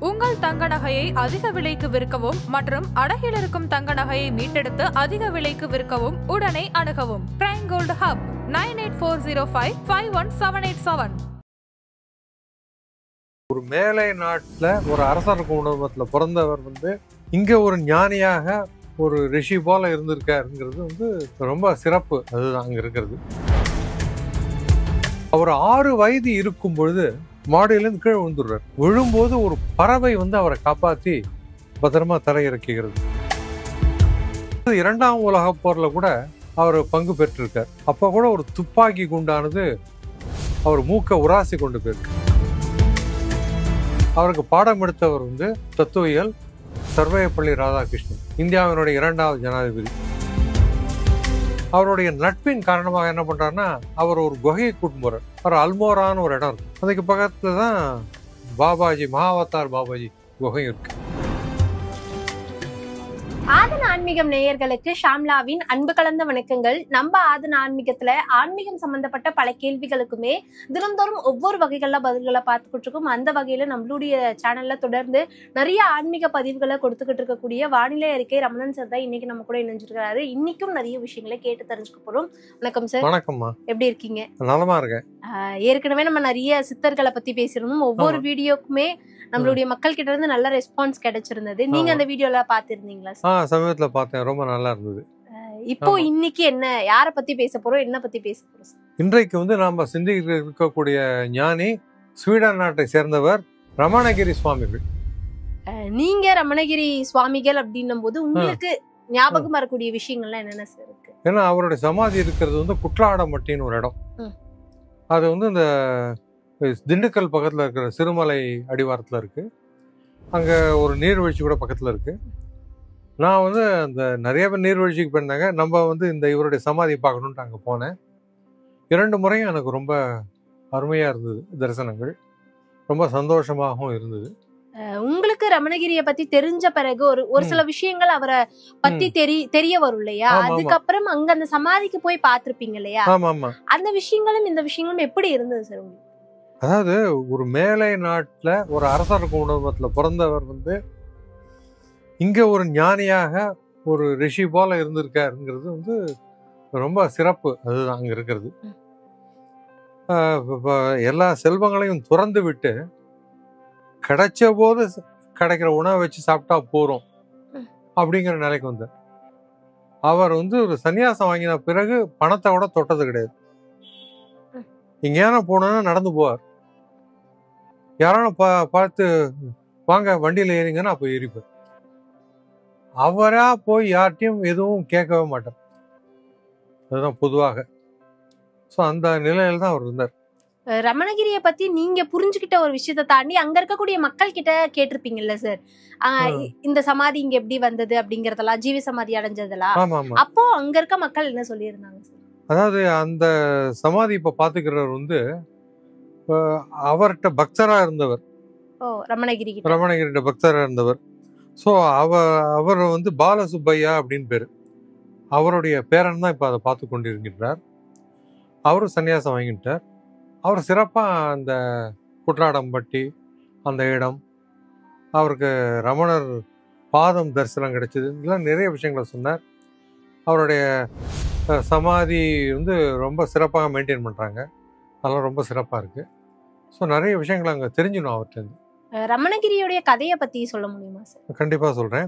உங்கள் தங்க நகையை அதிக விலைக்கு விற்கவும் மற்றும் அடகில் இருக்கும் தங்க நகையை மீட்டெடுத்து அதிக விலைக்கு விற்கவும் உடனே அணுகவும். Prime Gold Hub 9840551787. ஒரு மேலை நாட்டுல ஒரு அரசர் குடும்பத்துல பிறந்தவர் இங்க ஒரு ஞானியாக ஒரு ரிஷி போல இருந்திருக்காருங்கிறது ரொம்ப சிறப்பு. அதுதான் அங்க இருக்கிறது. அவர் 6 வயது இருக்கும் பொழுது மாடியிலிருந்து கீழே விழுந்துடுறார். விழும்போது ஒரு பறவை அவரை காப்பாத்தி பத்திரமா தரையிறக்குகிறது. 2ஆம் உலக போர்ல கூட அவர் பங்கு பெற்றிருக்கார். அப்ப கூட ஒரு துப்பாக்கி குண்டானது அவர் மூக்க உராசி கொண்டு போயிருக்கு. அவருக்கு பாடம் எடுத்தவர் தத்துவியல் சர்வேப்பள்ளி ராதாகிருஷ்ணன், இந்தியாவினுடைய 2வது ஜனாதிபதி. அவருடைய நட்பின் காரணமாக என்ன பண்றாருன்னா, அவர் ஒரு குகையை கூட்டு போறார். அவர் அல்மோரான்னு ஒரு இடம் இருக்கு. அதுக்கு பக்கத்துல தான் பாபாஜி, மகாவதார் பாபாஜி குகை இருக்கு. ஆதன ஆன்மீகம் நேயர்களுக்கு ஷாம்லாவின் அன்பு கலந்த வணக்கங்கள். நம்ம ஆதன ஆன்மீகத்துல ஆன்மீகம் சம்பந்தப்பட்ட பல கேள்விகளுக்குமே தினந்தோறும் ஒவ்வொரு வகைகள்ல பதில்களை பார்த்துக்கிட்டு இருக்கோம். அந்த வகையில நம்மளுடைய சேனல்ல தொடர்ந்து நிறைய ஆன்மீக பதிவுகளை கொடுத்துக்கிட்டு இருக்கக்கூடிய வானிலை அறிக்கை ரமணன் சார் தான் இன்னைக்கு நம்ம கூட இணைஞ்சிருக்காரு. இன்னைக்கும் நிறைய விஷயங்களை கேட்டு தெரிஞ்சுக்க போறோம். வணக்கம் சார். வணக்கம்மா. எப்படி இருக்கீங்க? நலமா இருக்கேன். ஏற்கனவே நம்ம நிறைய சித்தர்களை பத்தி பேசியிருந்தோம். ஒவ்வொரு வீடியோக்குமே நம்மளுடைய மக்கள் கிட்ட இருந்து நல்ல ரெஸ்பான்ஸ் கிடைச்சிருந்தது. நீங்க அந்த வீடியோல பாத்திருந்தீங்களா? சமயத்துல பார்த்தேன், ரொம்ப நல்லா இருந்தது. இப்போ இன்னைக்கு என்ன, யார பத்தி பேச போறோம், என்ன பத்தி பேச போறோம்? இன்றைக்கு நாம சிந்திக்க இருக்கக்கூடிய ஞானி ஸ்வீடன் நாட்டை சேர்ந்தவர் ரமணகிரி சுவாமிகள். நீங்க ரமணகிரி சுவாமிகள் அப்படின்னும் போது உங்களுக்கு ஞாபகம் வரக்கூடிய விஷயங்கள்லாம் என்னென்ன சார் இருக்கு? ஏன்னா அவருடைய சமாதி இருக்கிறது குற்றாடமட்டின்னு ஒரு இடம். அது இந்த திண்டுக்கல் பக்கத்துல இருக்கிற சிறுமலை அடிவாரத்துல இருக்கு. அங்க ஒரு நீர்வீழ்ச்சி கூட பக்கத்துல இருக்கு. நான் அந்த நிறைய பேர் நீர்வீழ்ச்சிக்கு போயிருந்தாங்க. நம்ம இந்த இவருடைய சமாதி பார்க்கணுன்ட்டு அங்கே போனேன். 2 முறையும் எனக்கு ரொம்ப அருமையா இருந்தது தரிசனங்கள். ரொம்ப சந்தோஷமாகவும் இருந்தது. உங்களுக்கு ரமணகிரியை பத்தி தெரிஞ்ச பிறகு ஒரு சில விஷயங்கள் அவரை பத்தி தெரிய வரும் இல்லையா? அதுக்கப்புறம் அங்க அந்த சமாதிக்கு போய் பார்த்திருப்பீங்க இல்லையா? அந்த விஷயங்களும் இந்த விஷயங்களும் எப்படி இருந்தது சார் உங்களுக்கு? அதாவது ஒரு மேலை நாட்டுல ஒரு அரசர் குடும்பத்துல பிறந்தவர் இங்க ஒரு ஞானியாக ஒரு ரிஷி போல இருந்திருக்காருங்கிறது ரொம்ப சிறப்பு. அதுதான் அங்க இருக்கிறது. எல்லா செல்வங்களையும் துறந்து விட்டு கிடைச்ச போது கிடைக்கிற உணவை வச்சு சாப்பிட்டா போறோம் அப்படிங்கிற நிலைக்கு வந்தார். அவர் ஒரு சன்னியாசம் வாங்கின பிறகு பணத்தை கூட தொட்டது கிடையாது. எங்கேயான போனா நடந்து போவார். யாரான பார்த்து வாங்க வண்டியில ஏறிங்கன்னா அப்போ ஏறிப்பார். அவரா போய் யார்ட்டையும் எதுவும் கேட்கவே மாட்டார். அதுதான் பொதுவாக. ஸோ அந்த நிலையில தான் அவர் இருந்தார். ரமணகிரியை பத்தி நீங்க புரிஞ்சுக்கிட்ட ஒரு விஷயத்தை தாண்டி அங்க இருக்கக்கூடிய மக்கள் கிட்ட கேட்டிருப்பீங்கல்ல சார், இந்த சமாதி இங்க எப்படி வந்தது அப்படிங்கறதெல்லாம், ஜீவ சமாதி அடைஞ்சதெல்லாம், அப்போ அங்க இருக்க மக்கள் என்ன சொல்லியிருந்தாங்க சார்? அதாவது அந்த சமாதி இப்ப பாத்துக்கிறவர் அவர்கிட்ட பக்தரா இருந்தவர். ரமணகிரிட்ட பக்தரா இருந்தவர். ஸோ அவர் பாலசுப்பையா அப்படின்னு பேரு. அவருடைய பேரன் தான் இப்ப அதை பார்த்து கொண்டிருக்கின்றார். அவரும் சன்னியாசம் வாங்கிட்டார். அவர் சிறப்பா அந்த குற்றாடம்பட்டி அந்த இடம், அவருக்கு ரமணர் பாதம் தரிசனம் கிடைச்சது, இதெல்லாம் நிறைய விஷயங்களை சொன்னார். அவருடைய சமாதி ரொம்ப சிறப்பாக மெயின்டைன் பண்றாங்க. அதெல்லாம் ரொம்ப சிறப்பா இருக்கு. ஸோ நிறைய விஷயங்களை அங்கே தெரிஞ்சிடும் அவர்கிட்ட. ரமணகிரியோடைய கதையை பத்தி சொல்ல முடியுமா சார்? கண்டிப்பா சொல்றேன்.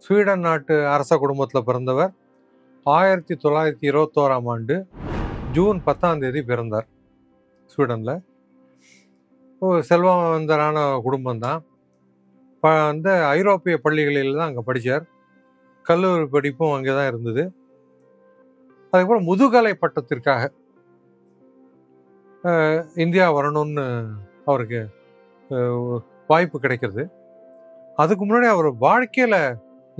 ஸ்வீடன் நாட்டு அரச குடும்பத்துல பிறந்தவர். 1921ஆம் ஆண்டு ஜூன் 10ஆம் தேதி பிறந்தார் ஸ்வீடன்ல. ஒரு செல்வந்தரான குடும்பம் தான். ஐரோப்பிய பள்ளிகளில் தான் அங்கே படித்தார். கல்லூரி படிப்பும் அங்கே தான் இருந்தது. அதுக்கப்புறம் முதுகலை பட்டத்திற்காக இந்தியா வரணும்னு அவருக்கு வாய்ப்பு கிடைக்கிறது. அதுக்கு முன்னாடி அவர் வாழ்க்கையில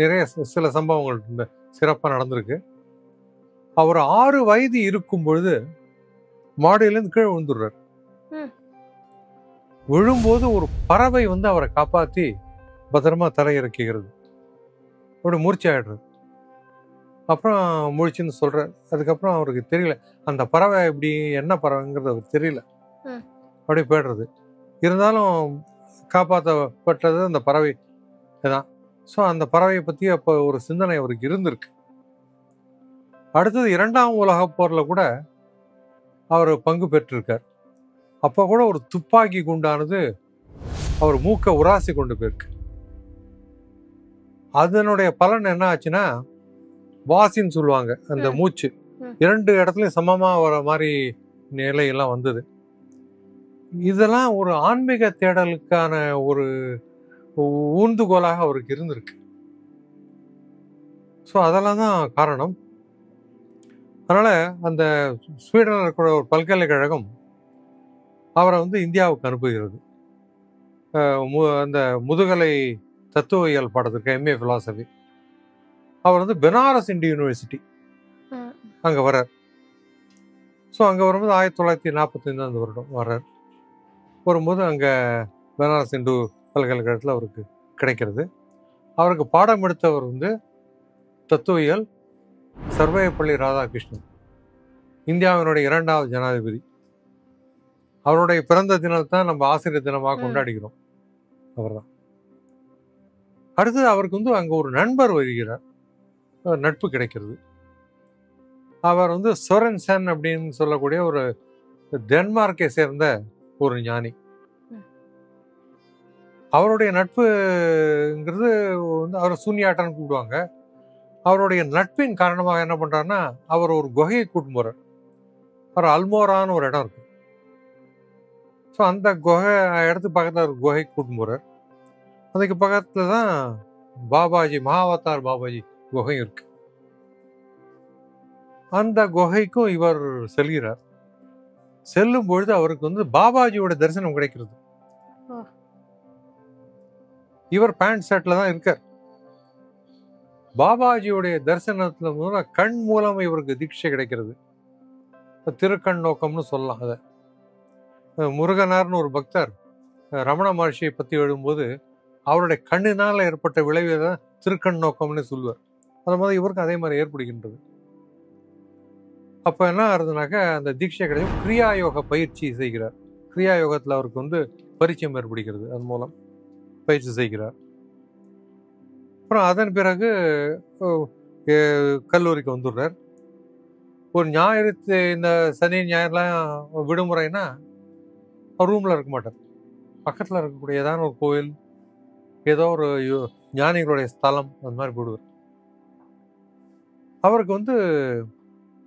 நிறைய சில சம்பவங்கள் சிறப்பாக நடந்திருக்கு. அவர் 6 வயது இருக்கும் பொழுது மாடியிலிருந்து கீழே விழுந்துடுறார். விழும்போது ஒரு பறவை அவரை காப்பாத்தி பத்திரமா தரையிறக்குகிறது. அப்படி மூர்ச்சி ஆயிடுறாரு. அப்புறம் முழிச்சுன்னு சொல்றாரு. அதுக்கப்புறம் அவருக்கு தெரியல அந்த பறவை எப்படி என்ன பறவைங்கிறது அவருக்கு தெரியல. அப்படியே போயிடுறது. இருந்தாலும் காப்பாற்றப்பட்டது அந்த பறவை தான். ஸோ அந்த பறவையை பற்றி அப்போ ஒரு சிந்தனை அவருக்கு இருந்திருக்கு. அடுத்தது 2ஆம் உலகப் போரில் கூட அவர் பங்கு பெற்றிருக்கார். அப்போ கூட ஒரு துப்பாக்கி குண்டானது அவர் மூக்கை உராசி கொண்டு போயிருக்கு. அதனுடைய பலன் என்ன ஆச்சுன்னா, வாசின்னு சொல்லுவாங்க, அந்த மூச்சு 2 இடத்துலையும் சமமாக வர மாதிரி நிலையெல்லாம் வந்தது. இதெல்லாம் ஒரு ஆன்மீக தேடலுக்கான ஒரு ஊந்துகோலாக அவருக்கு இருந்திருக்கு. ஸோ அதெல்லாம் தான் காரணம். அதனால் அந்த ஸ்வீடனில் இருக்கிற ஒரு பல்கலைக்கழகம் அவரை இந்தியாவுக்கு அனுப்புகிறது. அந்த முதுகலை தத்துவவியல் பாடத்திற்கு MA ஃபிலாசபி. அவர் பெனாரஸ் இந்து யூனிவர்சிட்டி அங்கே வர்றார். ஸோ அங்கே வரும்போது 1945 வருடம் வர்றார். வரும்போது அங்கே பெனாரஸ் இந்து பல்கலைக்கழகத்தில் அவருக்கு கிடைக்கிறது. அவருக்கு பாடம் எடுத்தவர் தத்துவியல் சர்வேப்பள்ளி ராதாகிருஷ்ணன், இந்தியாவினுடைய 2வது ஜனாதிபதி. அவருடைய பிறந்த தினத்தான் நம்ம ஆசிரியர் தினமாக கொண்டாடுகிறோம். அவர் தான். அடுத்தது அவருக்கு அங்கே ஒரு நண்பர் வருகிறார், நட்பு கிடைக்கிறது. அவர் சொரன்சன் அப்படின்னு சொல்லக்கூடிய ஒரு டென்மார்க்கை சேர்ந்த ஒரு ஞானி. அவருடைய நட்புங்கிறது அவர் சூன்யாட்டான்னு கூப்பிடுவாங்க. அவருடைய நட்பின் காரணமாக என்ன பண்றாருன்னா, அவர் ஒரு குகையை கூட்டு போறார். அவர் அல்மோரான்னு ஒரு இடம் இருக்கு. ஸோ அந்த குகை இடத்துக்கு பக்கத்தில் ஒரு குகை கூட்டு போறார். அதுக்கு பக்கத்துல தான் பாபாஜி, மகாவதார் பாபாஜி குகையும் இருக்கு. அந்த குகைக்கும் இவர் செல்கிறார். செல்லும் பொழுது அவருக்கு பாபாஜியோட தரிசனம் கிடைக்கிறது. இவர் பேண்ட் ஷர்ட்ல தான் இருக்கார். பாபாஜியுடைய தரிசனத்துல கண் மூலம் இவருக்கு தீட்சை கிடைக்கிறது. திருக்கண் நோக்கம்னு சொல்லலாம். அதை முருகனார்னு ஒரு பக்தர் ரமண மகர்ஷியை பத்தி எழுதும்போது அவருடைய கண்ணினால ஏற்பட்ட விளைவை தான் திருக்கண் நோக்கம்னு சொல்லுவார். அது மாதிரி இவருக்கு அதே மாதிரி ஏற்படுகின்றது. அப்போ என்ன ஆகுதுனாக்க, அந்த தீட்சை கிடைக்கும். கிரியா யோக பயிற்சி செய்கிறார். கிரியா யோகத்தில் அவருக்கு பரிச்சயம் ஏற்படுகிறது. அதன் மூலம் பயிற்சி செய்கிறார். அப்புறம் அதன் பிறகு கல்லூரிக்கு வந்துடுறார். ஒரு ஞாயிறு, இந்த சனி ஞாயிறுலாம் விடுமுறைன்னா ரூமில் இருக்க மாட்டார். பக்கத்தில் இருக்கக்கூடிய ஏதாவது ஒரு கோயில், ஏதோ ஒரு ஞானிகளுடைய ஸ்தலம், அந்த மாதிரி போடுவார். அவருக்கு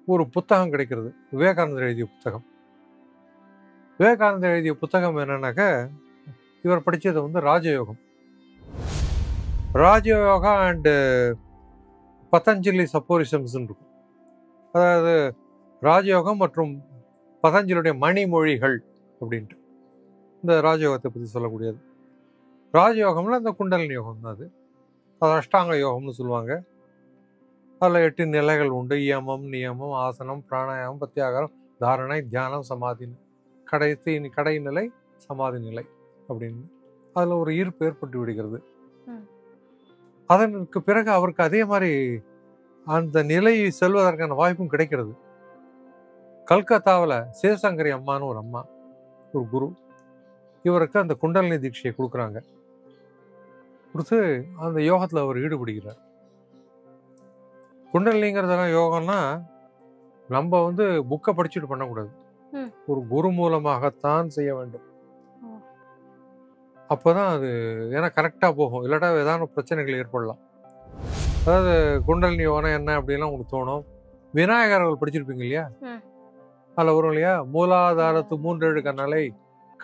ஒரு புத்தகம் கிடைக்கிறது, விவேகானந்தர் எழுதிய புத்தகம். விவேகானந்தர் எழுதிய புத்தகம் என்னன்னாக்க, இவர் படித்தது ராஜயோகம். ராஜயோகா அண்டு பதஞ்சலி சப்போரிசம்ஸ் இருக்கும். அதாவது ராஜயோகம் மற்றும் பதஞ்சலியுடைய மணிமொழிகள் அப்படின்ட்டு இந்த ராஜயோகத்தை பற்றி சொல்லக்கூடியது. ராஜயோகம்ல இந்த குண்டலினி யோகம் தான். அது அஷ்டாங்க யோகம்னு சொல்லுவாங்க. அதில் 8 நிலைகள் உண்டு. யமம், நியமம், ஆசனம், பிராணாயாமம், பிரத்யாகாரம், தாரணை, தியானம், சமாதி. கடை நிலை சமாதி நிலை அப்படின்னு அதில் ஒரு ஈர்ப்பு ஏற்பட்டு விடுகிறது. அதற்கு பிறகு அவருக்கு அதே மாதிரி அந்த நிலையை செல்வதற்கான வாய்ப்பும் கிடைக்கிறது. கல்கத்தாவில் சிவசங்கரி அம்மான்னு ஒரு அம்மா, ஒரு குரு, இவருக்கு அந்த குண்டலினி தீட்சையை கொடுக்குறாங்க. கொடுத்து அந்த யோகத்தில் அவர் ஈடுபடுகிறார். குண்டலினிங்கிறதெல்லாம் யோகம்னா நம்ம புக்கை படிச்சுட்டு பண்ணக்கூடாது. ஒரு குரு மூலமாகத்தான் செய்ய வேண்டும். அப்போதான் அது ஏன்னா கரெக்டாக போகும். இல்லாட்டா ஏதாவது பிரச்சனைகள் ஏற்படலாம். அதாவது குண்டலினி யோகம் என்ன அப்படின்லாம் உங்களுக்கு தோணும். விநாயகர்கள் படிச்சிருப்பீங்க இல்லையா? அதில் வரும் இல்லையா, மூலாதாரத்து 3 எழு கண்ணலை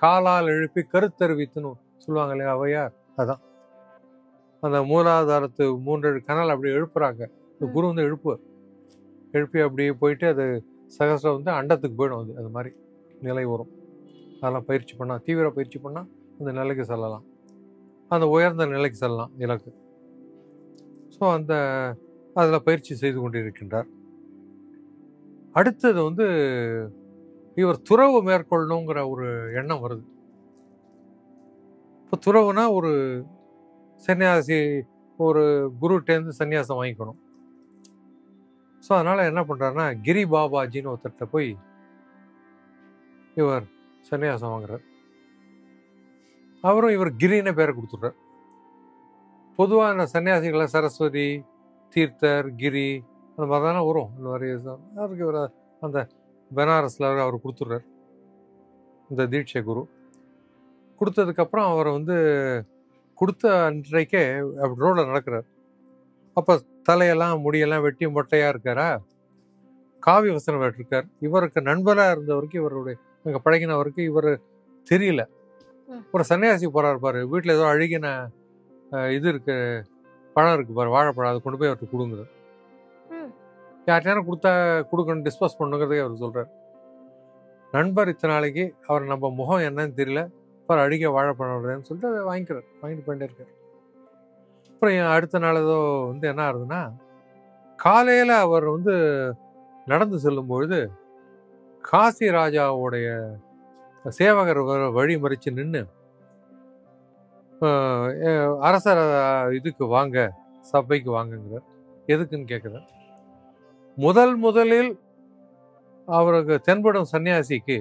காலால் எழுப்பி கருத்தறிவித்துன்னு சொல்லுவாங்க இல்லையா அவையார். அதான் அந்த மூலாதாரத்து 3 எழு கண்ணல் அப்படி எழுப்புறாங்க. இந்த குரு எழுப்பி அப்படியே போயிட்டு அது சகசிரம் அண்டத்துக்கு போயிடும். அது மாதிரி நிலை வரும். அதெல்லாம் பயிற்சி பண்ணால், தீவிர பயிற்சி பண்ணால் அந்த நிலைக்கு செல்லலாம். அந்த உயர்ந்த நிலைக்கு செல்லலாம் இலக்கு. ஸோ அதில் பயிற்சி செய்து கொண்டிருக்கின்றார். அடுத்தது இவர் துறவு மேற்கொள்ளணுங்கிற ஒரு எண்ணம் வருது. இப்போ துறவுனா ஒரு சன்னியாசி, ஒரு குருட்டேருந்து சன்னியாசம் வாங்கிக்கணும். ஸோ அதனால் என்ன பண்ணுறாருன்னா, கிரி பாபாஜின்னு ஒருத்தர்கிட்ட போய் இவர் சன்னியாசம் வாங்குறார். அவரும் இவர் கிரின்னு பேரை கொடுத்துட்றார். பொதுவாக இந்த சன்னியாசிகளை சரஸ்வதி, தீர்த்தர், கிரி அந்த மாதிரி தானே வரும். இந்த மாதிரி அவருக்கு இவர் அந்த பெனாரஸில் அவர் கொடுத்துட்றார். இந்த தீட்சை குரு கொடுத்ததுக்கப்புறம் அவரை வந்து கொடுத்த அன்றைக்கே அப்படி ரோடில் நடக்கிறார். அப்போ தலையெல்லாம் முடியெல்லாம் வெட்டி மொட்டையாக இருக்காரா, காவி வசனம் இருக்கார். இவருக்கு நண்பராக இருந்தவருக்கு, இவருடைய அங்கே பழகினவருக்கு இவர் தெரியல. ஒரு சன்னியாசி போகிறார் பாரு, வீட்டில் ஏதோ அழுகின இது இருக்கு, பழம் இருக்கு பாரு, வாழைப்பழம், அதை கொண்டு போய் அவருக்கு கொடுங்குது. யார்கிட்ட கொடுத்தா கொடுக்கணும், டிஸ்போஸ் பண்ணுங்கிறதே அவர் சொல்கிறார். நண்பர் இத்தனை நாளைக்கு அவர் நம்ம முகம் என்னன்னு தெரியல, அப்புறம் அழுகிய வாழைப்பழம் வருதுன்னு சொல்லிட்டு அதை வாங்கிட்டு போயிட்டே இருக்கார். அப்புறம் அடுத்த நாள் ஏதோ வந்து என்ன ஆகுதுன்னா, காலையில் அவர் வந்து நடந்து செல்லும்பொழுது காசி ராஜாவுடைய சேவகர் வழி மறித்து நின்று, அரசர் இதுக்கு வாங்க, சபைக்கு வாங்குங்கிறார். எதுக்குன்னு கேட்குறார். முதலில் அவருக்கு தென்படும் சன்னியாசிக்கு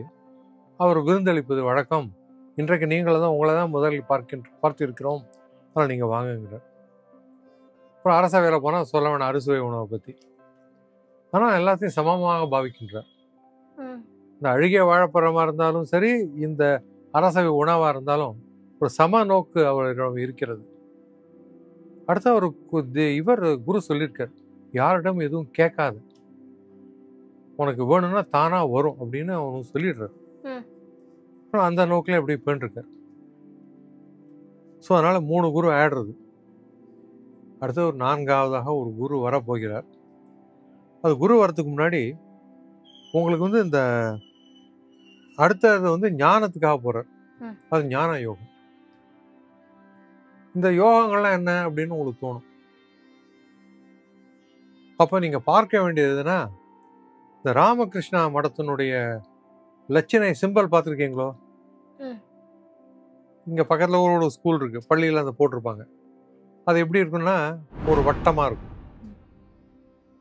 அவர் விருந்தளிப்பது வழக்கம். இன்றைக்கு உங்களை தான் முதலில் பார்த்திருக்கிறோம், அதனால் நீங்கள் வாங்குங்கிறார். அப்புறம் அரசவையில் போனால் சொல்ல வேணாம் அறுசுவை உணவை பற்றி. ஆனால் எல்லாத்தையும் சமமாக பாவிக்கின்றார். இந்த அழுகிய வாழைப்பழமாக இருந்தாலும் சரி, இந்த அரசவை உணவாக இருந்தாலும் ஒரு சம நோக்கு அவரிடம் இருக்கிறது. அடுத்து இவர் குரு சொல்லியிருக்கார், யாரிடம் எதுவும் கேட்காது, உனக்கு வேணும்னா தானா வரும் அப்படின்னு அவனுக்கு சொல்லிடுறாரு. அந்த நோக்கில் எப்படி போயிட்டுருக்கார். ஸோ அதனால 3 குரு ஆயிடுறது. அடுத்து ஒரு 4ஆவதாக ஒரு குரு வரப்போகிறார். அது குரு வரத்துக்கு முன்னாடி உங்களுக்கு வந்து இந்த அடுத்தது வந்து ஞானத்துக்காக போறார். அது ஞான யோகம். இந்த யோகங்கள்லாம் என்ன அப்படின்னு உங்களுக்கு தோணும். அப்ப நீங்க பார்க்க வேண்டியதுன்னா, இந்த ராமகிருஷ்ணா மடத்தினுடைய லட்சணை சிம்பல் பார்த்துருக்கீங்களோ? இங்க பக்கத்துல ஒரு ஸ்கூல் இருக்கு, பள்ளியில அதை போட்டிருப்பாங்க. அது எப்படி இருக்குன்னா ஒரு வட்டமா இருக்கும்.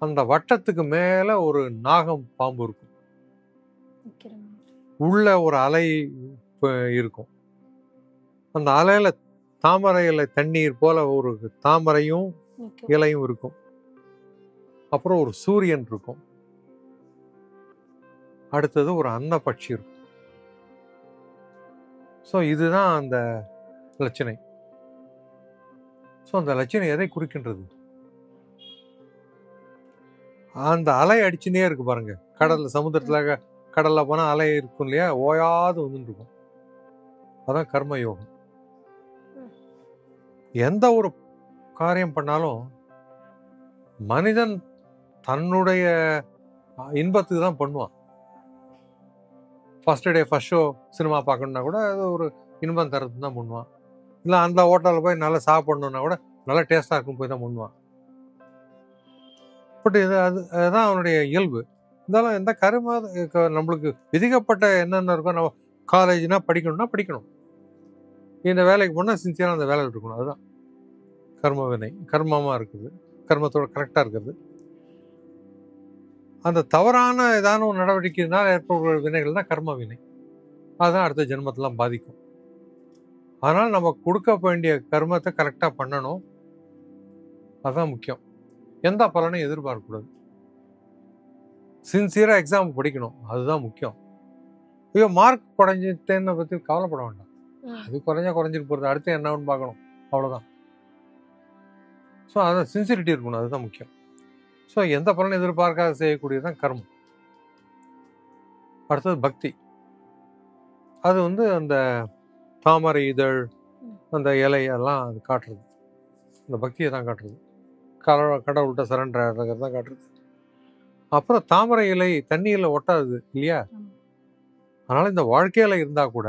அந்த வட்டத்துக்கு மேல ஒரு நாகம் பாம்பு இருக்கும். உள்ள ஒரு அலை இருக்கும். அந்த அலையில தாமரை இலை தண்ணீர் போல ஒரு தாமரையும் இலையும் இருக்கும். அப்புறம் ஒரு சூரியன் இருக்கும். அடுத்தது ஒரு அன்னப்பட்சி இருக்கும். ஸோ இதுதான் அந்த லட்சணை. ஸோ அந்த லட்சணை எதை குறிக்கின்றது? அந்த அலை அடிச்சுனே இருக்கு பாருங்க. கடல்ல, சமுத்திரத்துல, கடல்ல போனா அலை இருக்கும் இல்லையா, ஓயாது வந்துட்டு இருக்கும். அதான் கர்ம யோகம். எந்த ஒரு காரியம் பண்ணாலும் மனிதன் தன்னுடைய இன்பத்துக்கு தான் பண்ணுவான். First day first show cinema பார்க்கணுன்னா கூட அது ஒரு இன்பம் தரது தான் பண்ணுவான். இல்லை அந்த ஹோட்டலில் போய் நல்லா சாப்பிடணுன்னா கூட நல்லா டேஸ்டாக இருக்கும் போய் தான் பண்ணுவான். பட் அதுதான் அவனுடைய இயல்பு. இருந்தாலும் எந்த கர்ம நம்மளுக்கு விதிக்கப்பட்ட என்னென்ன இருக்கோ, நம்ம காலேஜ்னா படிக்கணும்னா படிக்கணும், இந்த வேலைக்கு போனால் சின்சியராக அந்த வேலையில் இருக்கணும். அதுதான் கர்ம வினை, கர்மமாக இருக்குது, கர்மத்தோட கரெக்டாக இருக்கிறது. அந்த தவறான ஏதான ஒரு நடவடிக்கையினால் ஏற்படுற வினைகள் தான் கர்ம வினை. அதுதான் அடுத்த ஜென்மத்தெல்லாம் பாதிக்கும். அதனால் நம்ம கொடுக்க வேண்டிய கர்மத்தை கரெக்டாக பண்ணணும். அதுதான் முக்கியம். எந்த பலனையும் எதிர்பார்க்கக்கூடாது. சின்சியராக எக்ஸாம் படிக்கணும், அதுதான் முக்கியம். ஐயோ மார்க் குறைஞ்சிட்டேன்னு பற்றி கவலைப்பட வேண்டாம். அது குறைஞ்சிட்டு போகிறது, அடுத்து என்னன்னு பார்க்கணும், அவ்வளோதான். ஸோ அதான் சின்சியரிட்டி இருக்கணும், அதுதான் முக்கியம். ஸோ எந்த பலனை எதிர்பார்க்காத செய்யக்கூடியதான் கர்மம். அடுத்தது பக்தி. அது வந்து அந்த தாமரை இதழ், அந்த இலையெல்லாம் அது காட்டுறது, அந்த பக்தியை தான் காட்டுறது. கடவுள்கிட்ட சரண்டர் ஆகிறத தான் காட்டுறது. அப்புறம் தாமரை இலை தண்ணியில் ஒட்டாது இல்லையா, அதனால இந்த வாழ்க்கையில இருந்தால் கூட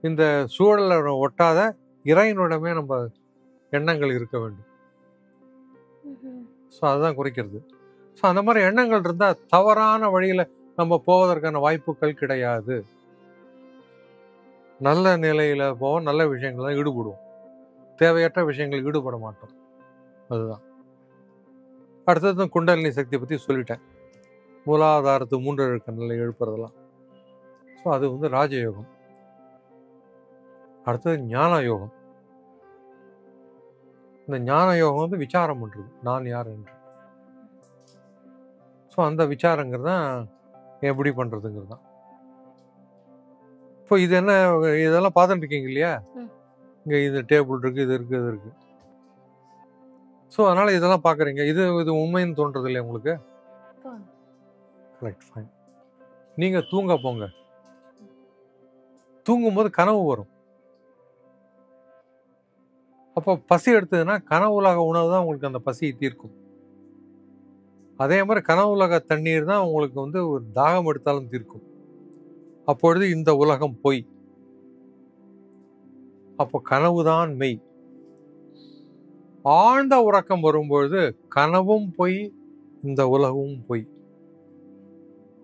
இந்த சூழலில் ஒட்டாத இறைவனிடமே நம்ம எண்ணங்கள் இருக்க வேண்டும். ஸோ அதுதான் குறிக்கிறது. ஸோ அந்த மாதிரி எண்ணங்கள் இருந்தால் தவறான வழியில் நம்ம போவதற்கான வாய்ப்புகள் கிடையாது. நல்ல நிலையில் போவோம், நல்ல விஷயங்கள்லாம் ஈடுபடுவோம், தேவையற்ற விஷயங்கள் ஈடுபட மாட்டோம். அதுதான். அடுத்தது குண்டலினி சக்தியை பற்றி சொல்லிட்டேன். மூலாதாரத்து 3 நிலை எழுப்புறதெல்லாம். ஸோ அது வந்து ராஜயோகம். அடுத்தது ஞான யோகம். இந்த ஞான யோகம் வந்து விசாரம் பண்றது, நான் யார் என்று. ஸோ அந்த விசாரங்கிறது தான் எப்படி பண்றதுங்கிறது தான். இப்போ இது என்ன, இதெல்லாம் பார்த்துட்டு இருக்கீங்க இல்லையா? இங்க இந்த டேபிள் இருக்கு, இது இருக்கு, இது இருக்கு. ஸோ அதனால இதெல்லாம் பார்க்குறீங்க. இது உண்மைன்னு தோன்றது இல்லையா உங்களுக்கு? Correct, fine. நீங்க தூங்க போங்க. தூங்கும்போது கனவு வரும். அப்போ பசி எடுத்ததுன்னா கனவுலக உணவு தான் உங்களுக்கு அந்த பசியை தீர்க்கும். அதே மாதிரி கனவுலக தண்ணீர் தான் உங்களுக்கு வந்து ஒரு தாகம் எடுத்தாலும் தீர்க்கும். அப்பொழுது இந்த உலகம் பொய். அப்போ கனவுதான் மெய். ஆழ்ந்த உறக்கம் வரும்பொழுது கனவும் பொய், இந்த உலகமும் பொய்.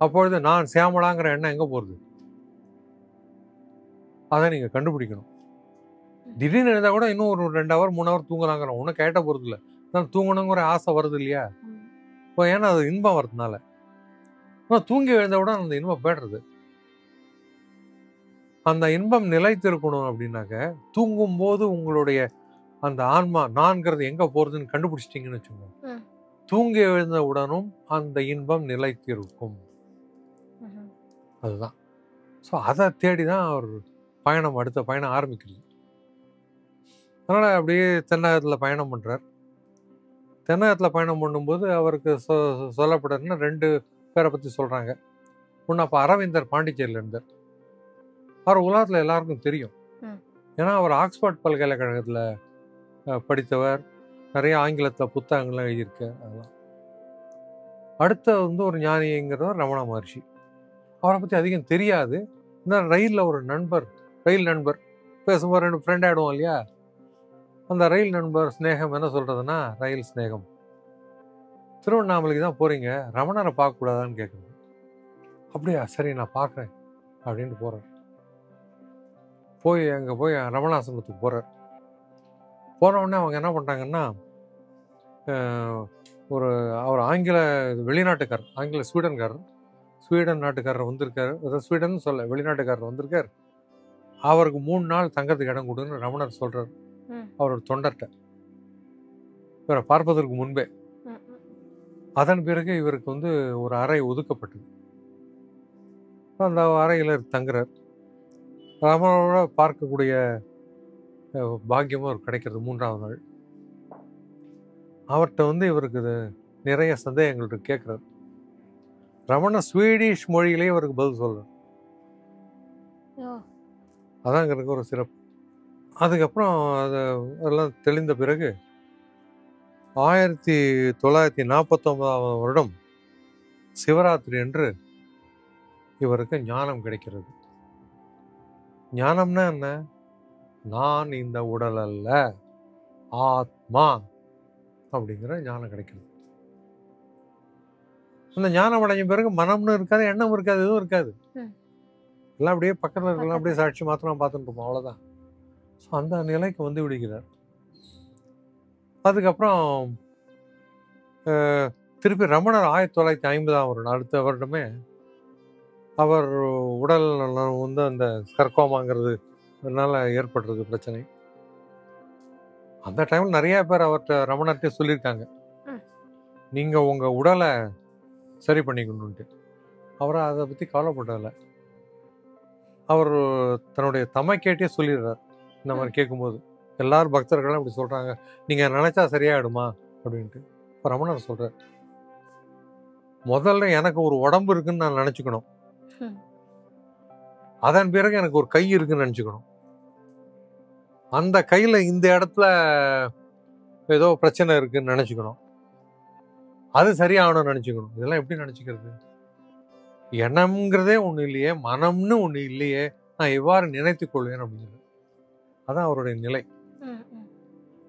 அப்பொழுது நான் சியாமளாங்கிற எண்ணம் எங்க போறது? அதை நீங்க கண்டுபிடிக்கணும். திடீர்னு இருந்தா கூட இன்னும் ஒரு 2 hour 3 hour தூங்கலாங்கிற ஒன்றும் கேட்ட போறது இல்லை. தூங்கணுங்கிற ஆசை வருது இல்லையா? இப்போ ஏன்னா அது இன்பம் வர்றதுனால. ஆனால் தூங்கி எழுந்த விட அந்த இன்பம் போய்டுறது. அந்த இன்பம் நிலைத்திருக்கணும் அப்படின்னாக்க தூங்கும் போது உங்களுடைய அந்த ஆன்மா நான்கிறது எங்க போறதுன்னு கண்டுபிடிச்சிட்டீங்கன்னு வச்சுக்கோங்க, தூங்கி எழுந்த உடனும் அந்த இன்பம் நிலைத்திருக்கும். அதுதான். ஸோ அதை தேடிதான் அவர் அடுத்த பயணம் ஆரம்பிக்கிறது. அதனால அப்படியே தென்னகத்தில் பயணம் பண்றார். தென்னகத்தில் பயணம் பண்ணும்போது அவருக்கு சொல்லப்படுறதுன்னா 2 பேரை பத்தி சொல்றாங்க. ஒன்று, அப்போ அரவிந்தர் பாண்டிச்சேரியில் இருந்தார். அவர் உலகத்தில் எல்லாருக்கும் தெரியும். ஏன்னா அவர் ஆக்ஸ்போர்ட் பல்கலைக்கழகத்தில் படித்தவர், நிறைய ஆங்கிலத்தில் புத்தகங்கள்லாம் எழுதியிருக்கார். அதெல்லாம். அடுத்த வந்து ஒரு ஞானிங்கிறவர் ரமண மகர்ஷி. அவரை பற்றி அதிகம் தெரியாது. இந்த ரயிலில் ஒரு ரயில் நண்பர் பேசும்போது 2 ஃப்ரெண்ட் ஆகிடுவோம் இல்லையா? அந்த ரயில் நண்பர் ஸ்நேகம் என்ன சொல்றதுன்னா, ரயில் ஸ்நேகம், திருவண்ணாமலைக்கு தான் போறீங்க, ரமணரை பார்க்கக்கூடாதான்னு கேட்குறது. அப்படியா, சரி நான் பார்க்குறேன் அப்படின்ட்டு போகிறார். அங்கே போய் ரமணாசிரமத்துக்கு போகிறார். போனவுடனே அவங்க என்ன பண்ணுறாங்கன்னா, அவர் ஆங்கில ஸ்வீடன் நாட்டுக்காரர் வந்திருக்காரு. ஸ்வீடன் வெளிநாட்டுக்காரர் வந்திருக்கார். அவருக்கு 3 நாள் தங்கத்துக்கு இடம் கொடுன்னு ரமணர் சொல்றார் அவரோட தொண்டர்கிட்ட, இவரை பார்ப்பதற்கு முன்பே. அதன் பிறகு இவருக்கு வந்து ஒரு அறை ஒதுக்கப்பட்டது. அந்த அறையில் தங்குறார். ரமணரோட பார்க்கக்கூடிய பாக்கியமும் அவர் கிடைக்கிறது 3ஆவது நாள். அவர்கிட்ட வந்து இவருக்கு நிறைய சந்தேகங்கள் கேட்கிறார். ரமண ஸ்வீடிஷ் மொழியிலேயே அவருக்கு பதில் சொல்றார். அதான் எனக்கு ஒரு சிறப்பு. அதுக்கப்புறம் அதெல்லாம் தெளிந்த பிறகு 1949 வருடம் சிவராத்திரி அன்று இவருக்கு ஞானம் கிடைக்கிறது. ஞானம்னா என்ன? நான் இந்த உடல் அல்ல, ஆத்மா அப்படிங்கிற ஞானம் கிடைக்கிறது. அந்த ஞானம் அடைஞ்ச பிறகு மனம்னு இருக்காது, எண்ணம் இருக்காது, எதுவும் இருக்காது. எல்லாம் அப்படியே பக்கத்தில் இருக்கலாம், அப்படியே சாட்சி மாத்திரம் பார்த்துட்டு இருப்போம், அவ்வளோதான். ஸோ அந்த நிலைக்கு வந்து விடுகிறார். அதுக்கப்புறம் திருப்பி ரமணர் 1950 அடுத்த வருடமே அவர் உடல் வந்து அந்த சர்க்கோமாங்கிறது அதனால ஏற்படுறது பிரச்சனை. அந்த டைமில் நிறைய பேர் அவர்கிட்ட ரமணர்கிட்ட சொல்லியிருக்காங்க, நீங்கள் உங்கள் உடலை சரி பண்ணிக்கணுன்ட்டு. அவரை அதை பற்றி கவலைப்பட்டதில்லை. அவர் தன்னுடைய தமக்கேட்டே சொல்லிடுறார். இந்த மாதிரி கேட்கும்போது எல்லாரும் பக்தர்களும் இப்படி சொல்கிறாங்க, நீங்கள் நினச்சா சரியாயிடுமா அப்படின்ட்டு. இப்போ ரமணர் சொல்கிறார், முதல்ல எனக்கு ஒரு உடம்பு இருக்குன்னு நான் நினச்சிக்கணும், அதன் பிறகு எனக்கு ஒரு கை இருக்குன்னு நினச்சிக்கணும், அந்த கையில் இந்த இடத்துல ஏதோ பிரச்சனை இருக்குன்னு நினச்சிக்கணும், அது சரியாகணும்னு நினச்சிக்கணும். இதெல்லாம் எப்படி நினச்சிக்கிறது? எண்ணம்ங்கிறதே ஒன்று இல்லையே, மனம்னு ஒன்று இல்லையே, நான் எவ்வாறு நினைத்துக் கொள்வேன் அப்படிங்கிறது. அதான் அவருடைய நிலை.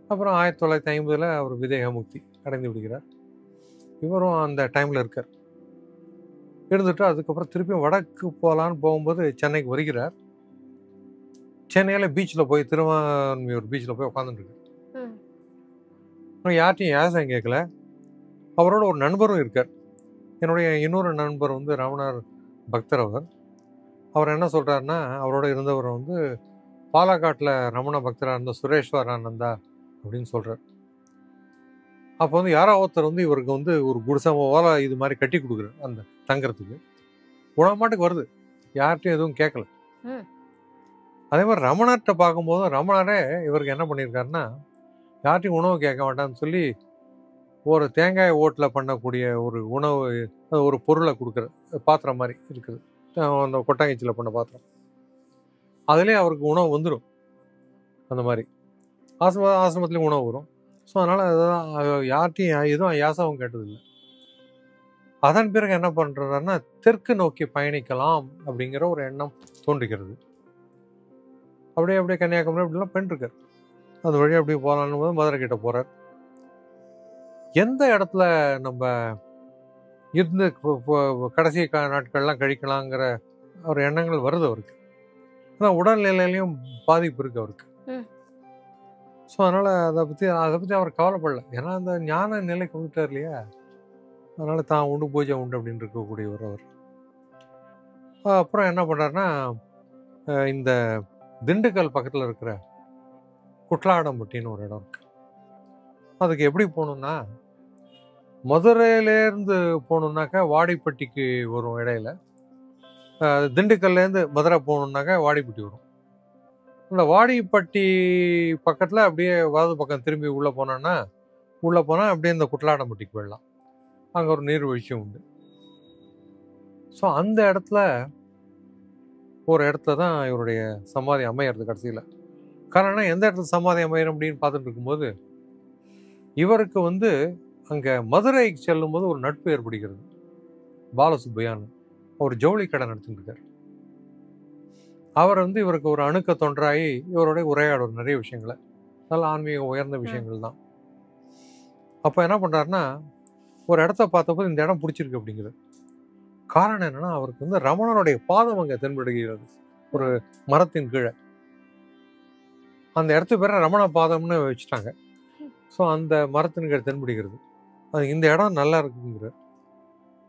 அப்புறம் 1950 அவர் விதேக முக்தி அடைந்து விடுகிறார். இவரும் அந்த டைமில் இருக்கார். இருந்துட்டு அதுக்கப்புறம் திருப்பியும் வடக்கு போகலான்னு போகும்போது சென்னைக்கு வருகிறார். சென்னையில் பீச்சில் போய் திருவான்மியூர் பீச்சில் போய் உட்காந்துட்டு யார்ட்டையும் யாசம் கேட்கல. அவரோட ஒரு நண்பரும் இருக்கார். என்னுடைய இன்னொரு நண்பர் வந்து ரமணர் பக்தர். அவர் என்ன சொல்கிறாருன்னா, அவரோட இருந்தவர் வந்து பாலக்காட்டில் ரமண பக்தராக இருந்த சுரேஸ்வரானந்தா அப்படின்னு சொல்கிறார். அப்போ வந்து யாரோ ஒருத்தர் வந்து இவருக்கு வந்து ஒரு குடிசமோல இது மாதிரி கட்டி கொடுக்குறாரு அந்த தங்குறதுக்கு. உணமாட்டுக்கு வருது, யார்கிட்டையும் எதுவும் கேட்கல. அதே மாதிரி ரமணர்கிட்ட பார்க்கும்போது ரமணரே இவருக்கு என்ன பண்ணியிருக்காருன்னா, யார்ட்டையும் உணவு கேட்க வேண்டாம்னு சொல்லி ஒரு தேங்காய் ஓட்டில் பண்ணக்கூடிய ஒரு உணவு, ஒரு பொருளை கொடுக்குற பாத்திரம் மாதிரி இருக்குது, அந்த கொட்டாங்கச்சியில் பண்ண பாத்திரம். அதுலேயே அவருக்கு உணவு வந்துடும். அந்த மாதிரி ஆசிரமத்துலேயும் உணவு வரும். ஸோ அதனால் அதுதான் யார்ட்டையும் எதுவும் யாசகம் கேட்டதில்லை. அதன் பிறகு என்ன பண்ணுறாருன்னா, தெற்கு நோக்கி பயணிக்கலாம் அப்படிங்கிற ஒரு எண்ணம் தோன்றுகிறது. அப்படியே கன்னியாகுமரி அப்படிலாம் பெண் இருக்கார். அந்த வழியாக அப்படியே போகலான்னு போது மதுரை கிட்ட போகிறார். எந்த இடத்துல நம்ம இருந்து கடைசி நாட்கள்லாம் கழிக்கலாங்கிற ஒரு எண்ணங்கள் வருது அவருக்கு. ஆனால் உடல்நிலையிலையும் பாதிப்பு இருக்கு அவருக்கு. ஸோ அதனால் அதை பற்றி அவர் கவலைப்படல. ஏன்னா அந்த ஞான நிலைக்கு வந்துட்டார் இல்லையா, அதனால் தான் உண்டு பூஜை உண்டு அப்படின்னு இருக்கக்கூடியவர் அவர். அப்புறம் என்ன பண்ணுறாருன்னா, இந்த திண்டுக்கல் பக்கத்தில் இருக்கிற குட்லாடம்பட்டின்னு ஒரு இடம் இருக்கு. அதுக்கு எப்படி போகணுன்னா, மதுரையிலேருந்து போகணுன்னாக்கா வாடிப்பட்டிக்கு வரும் இடையில. திண்டுக்கல்லேருந்து மதுரை போகணுன்னாக்கா வாடிப்பட்டி வரும். இந்த வாடிப்பட்டி பக்கத்தில் அப்படியே வலது பக்கம் திரும்பி உள்ளே போனால் அப்படியே இந்த குட்லாடம்பட்டிக்கு போயிடலாம். அங்கே ஒரு நீர்வீழ்ச்சியும் உண்டு. ஸோ அந்த இடத்துல ஒரு இடத்துல தான் இவருடைய சமாதி அமையிறது கடைசியில். காரணம் எந்த இடத்துல சமாதி அமையிற அப்படின்னு பார்த்துட்டு இருக்கும்போது இவருக்கு வந்து அங்கே மதுரைக்கு செல்லும்போது ஒரு நட்பு ஏற்படுகிறது. பாலசுப்பையான்னு ஒரு ஜவுளி கடை நடத்திட்டு இருக்கார். அவர் வந்து இவருக்கு ஒரு அணுக்க தொன்றாகி இவரோட உரையாடுவார் நிறைய விஷயங்களை, நல்ல ஆன்மீக உயர்ந்த விஷயங்கள் தான். அப்போ என்ன பண்ணுறாருன்னா, ஒரு இடத்த பார்த்தபோது இந்த இடம் பிடிச்சிருக்கு அப்படிங்கிறது. காரணம் என்னன்னா, அவருக்கு வந்து ரமணனுடைய பாதம் அங்கே தென்படுகிறது ஒரு மரத்தின் கீழே. அந்த இடத்து பேரை ரமண பாதம்னு வச்சுட்டாங்க. ஸோ அந்த மரத்தின் கீழே தென்படுகிறது. அது இந்த இடம் நல்லா இருக்குங்கிற.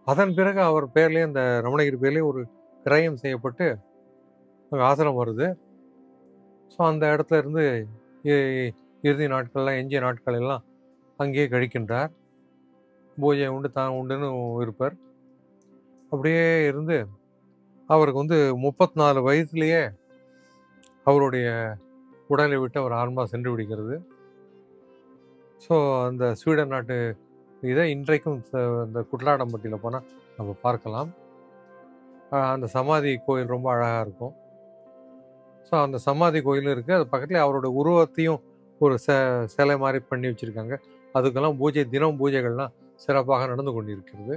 அதன் பிறகு அவர் பேர்லேயே, அந்த ரமணகிரி பேர்லேயே ஒரு கிரயம் செய்யப்பட்டு அங்கே ஆசிரமம் வருது. ஸோ அந்த இடத்துல இருந்து இறுதி நாட்கள்லாம், எஞ்சிய நாட்கள் எல்லாம் அங்கேயே கழிக்கின்றார். பூஜை உண்டு, தான் உண்டுன்னு இருப்பார். அப்படியே இருந்து அவருக்கு வந்து 34 வயசுலேயே அவருடைய உடலை விட்டு அவர் ஆன்மா சென்று விடுகிறது. ஸோ அந்த ஸ்வீடன் நாட்டு இதை இன்றைக்கும் இந்த குட்லாடம்பட்டியில் போனால் நம்ம பார்க்கலாம். அந்த சமாதி கோயில் ரொம்ப அழகாக இருக்கும். ஸோ அந்த சமாதி கோயிலும் இருக்குது. அது பக்கத்தில் அவரோட உருவத்தையும் ஒரு சிலை மாதிரி பண்ணி வச்சுருக்காங்க. அதுக்கெல்லாம் தினம் பூஜைகள்லாம் சிறப்பாக நடந்து கொண்டு இருக்கிறது.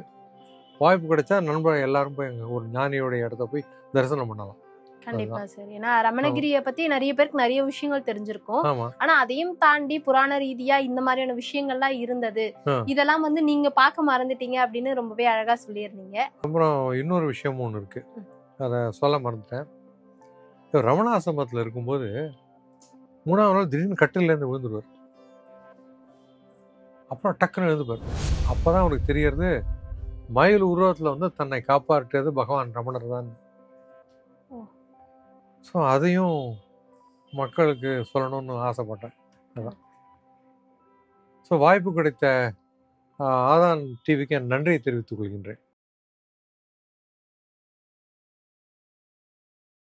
வாய்ப்பு கிடைச்சா நண்பர் எல்லாரும் போய் ஒரு ஞானியோடைய இடத்த போய் தரிசனம் பண்ணலாம். கண்டிப்பா சார். ஏன்னா ரமணகிரிய பத்தி நிறைய பேருக்கு நிறைய விஷயங்கள் தெரிஞ்சிருக்கும். ஆனா அதையும் தாண்டி புராண ரீதியா இந்த மாதிரியான விஷயங்கள்லாம் இருந்தது, இதெல்லாம் வந்து நீங்க பார்க்க மறந்துட்டீங்க அப்படின்னு ரொம்பவே அழகா சொல்லியிருந்தீங்க. அப்புறம் இன்னொரு விஷயமும் ஒன்று இருக்கு, அதை சொல்ல மறந்துட்டேன். ரமணாசிரமத்தில் இருக்கும்போது 3ஆவது நாள் திடீர்னு கட்டிலேருந்து விழுந்துருவார். அப்புறம் டக்குன்னு எழுந்துப்பார். அப்போதான் அவருக்கு தெரியறது, மயில் உருவத்தில் வந்து தன்னை காப்பாற்றியது பகவான் ரமணர் தான். ஸோ அதையும் மக்களுக்கு சொல்லணும்னு ஆசைப்பட்டேன். அதான். ஸோ வாய்ப்பு கிடைத்த ஆதான் டிவிக்கு நன்றியை தெரிவித்துக் கொள்கின்றேன்.